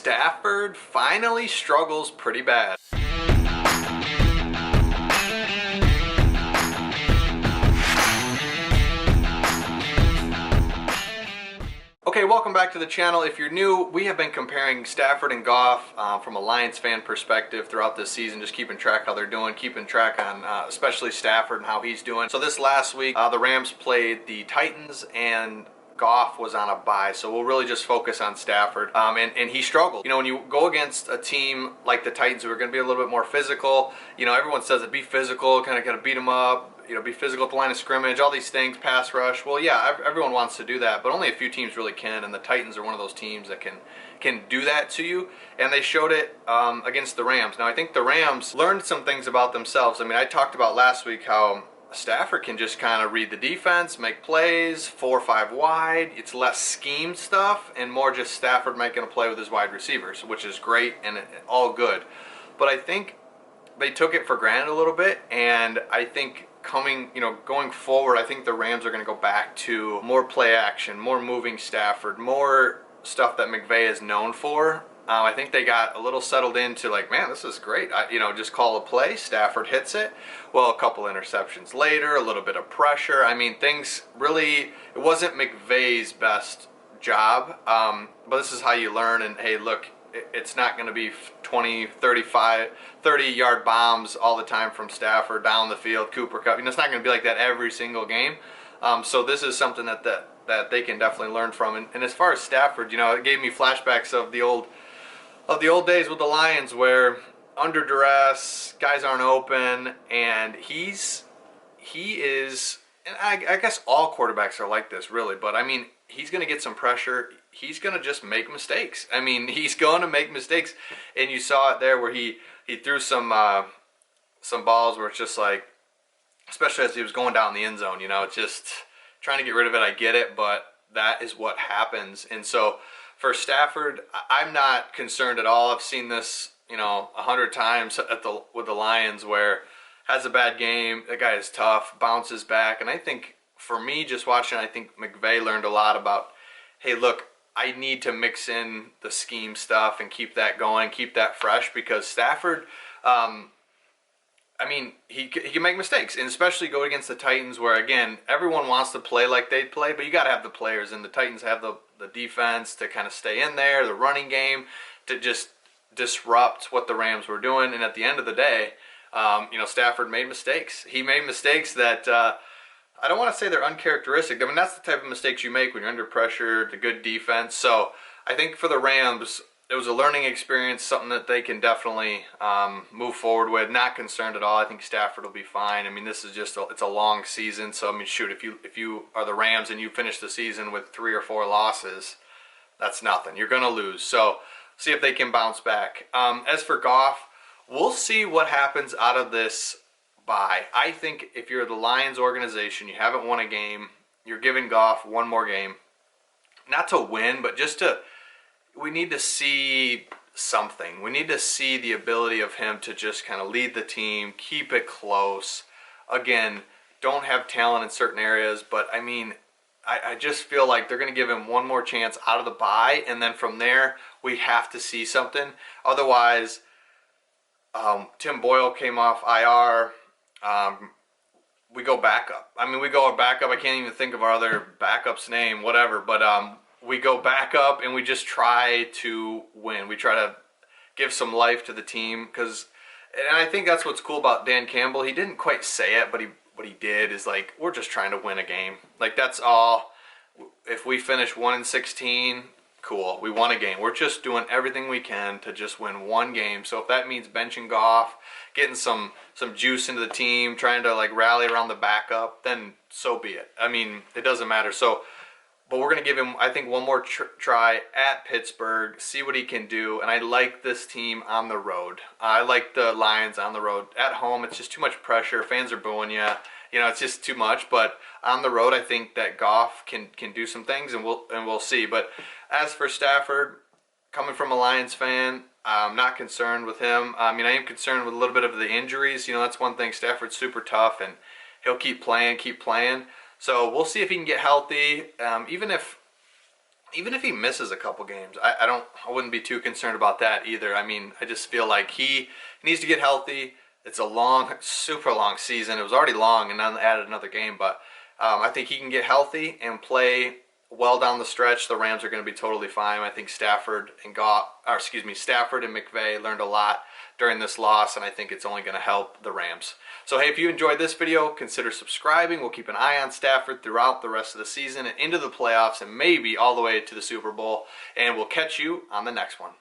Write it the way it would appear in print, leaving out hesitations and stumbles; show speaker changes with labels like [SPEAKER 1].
[SPEAKER 1] Stafford finally struggles pretty bad. Okay, welcome back to the channel. If you're new, we have been comparing Stafford and Goff from a Lions fan perspective throughout this season, just keeping track how they're doing, keeping track on especially Stafford and how he's doing. So this last week, the Rams played the Titans and Goff was on a bye, so we'll really just focus on Stafford, and he struggled. You know, when you go against a team like the Titans who are going to be a little bit more physical, you know, everyone says it, be physical, kind of got to beat them up, you know, be physical at the line of scrimmage, all these things, pass rush. Well, yeah, everyone wants to do that, but only a few teams really can, and the Titans are one of those teams that can do that to you, and they showed it against the Rams. Now, I think the Rams learned some things about themselves. I mean, I talked about last week how Stafford can just kind of read the defense, make plays, 4 or 5 wide. It's less scheme stuff and more just Stafford making a play with his wide receivers, which is great and all good. But I think they took it for granted a little bit, and I think going forward, I think the Rams are going to go back to more play action, more moving Stafford, more stuff that McVay is known for. I think they got a little settled into like, man, this is great. Just call a play, Stafford hits it. Well, a couple interceptions later, a little bit of pressure. I mean, things really, it wasn't McVay's best job, but this is how you learn. And hey, look, it's not going to be 20, 35, 30-yard bombs all the time from Stafford down the field, Cooper Kupp. It's not going to be like that every single game. So this is something that they can definitely learn from. And as far as Stafford, it gave me flashbacks of the old days with the Lions where under duress, guys aren't open, and he is, and I guess all quarterbacks are like this really, but I mean, he's going to get some pressure. He's going to just make mistakes. I mean, he's going to make mistakes, and you saw it there where he threw some balls where it's just like, especially as he was going down the end zone, it's just trying to get rid of it. I get it, but that is what happens. And so for Stafford, I'm not concerned at all. I've seen this, 100 times with the Lions where has a bad game, the guy is tough, bounces back. And I think for me, just watching, I think McVay learned a lot about, hey, look, I need to mix in the scheme stuff and keep that going, keep that fresh, because Stafford, he can make mistakes, and especially go against the Titans where, again, everyone wants to play like they play, but you got to have the players, and the Titans have the defense to kind of stay in there, the running game to just disrupt what the Rams were doing. And at the end of the day, Stafford made mistakes. He made mistakes that I don't want to say they're uncharacteristic. I mean, that's the type of mistakes you make when you're under pressure, the good defense. So I think for the Rams, it was a learning experience, something that they can definitely move forward with. Not concerned at all. I think Stafford will be fine. I mean, this is just it's a long season. So I mean, shoot, if you are the Rams and you finish the season with 3 or 4 losses, that's nothing. You're going to lose. So see if they can bounce back. As for Goff, we'll see what happens out of this bye. I think if you're the Lions organization, you haven't won a game, you're giving Goff one more game, not to win, but just to. We need to see something. We need to see the ability of him to just kind of lead the team, keep it close. Again, don't have talent in certain areas, but I mean, I just feel like they're going to give him one more chance out of the bye, and then from there, we have to see something. Otherwise, Tim Boyle came off IR. We go backup. I mean, we go backup. I can't even think of our other backup's name, whatever, but we go back up and we just try to win. We try to give some life to the team and I think that's what's cool about Dan Campbell. He didn't quite say it, but what he did is like, we're just trying to win a game. Like, that's all. If we finish 1-16, cool. We won a game. We're just doing everything we can to just win one game. So if that means benching Goff, getting some juice into the team, trying to like rally around the backup, then so be it. I mean, it doesn't matter. But we're going to give him, I think, one more try at Pittsburgh, see what he can do. And I like this team on the road. I like the Lions on the road. At home, it's just too much pressure. Fans are booing you. It's just too much. But on the road, I think that Goff can do some things, and we'll see. But as for Stafford, coming from a Lions fan, I'm not concerned with him. I mean, I am concerned with a little bit of the injuries. That's one thing. Stafford's super tough, and he'll keep playing. So we'll see if he can get healthy. Even if even if he misses a couple games, I wouldn't be too concerned about that either. I mean, I just feel like he needs to get healthy. It's a long, super long season. It was already long and then added another game, but I think he can get healthy and play well down the stretch. The Rams are going to be totally fine. I think Stafford and Stafford and McVay learned a lot during this loss, and I think it's only going to help the Rams. So hey, if you enjoyed this video, consider subscribing. We'll keep an eye on Stafford throughout the rest of the season and into the playoffs and maybe all the way to the Super Bowl, and we'll catch you on the next one.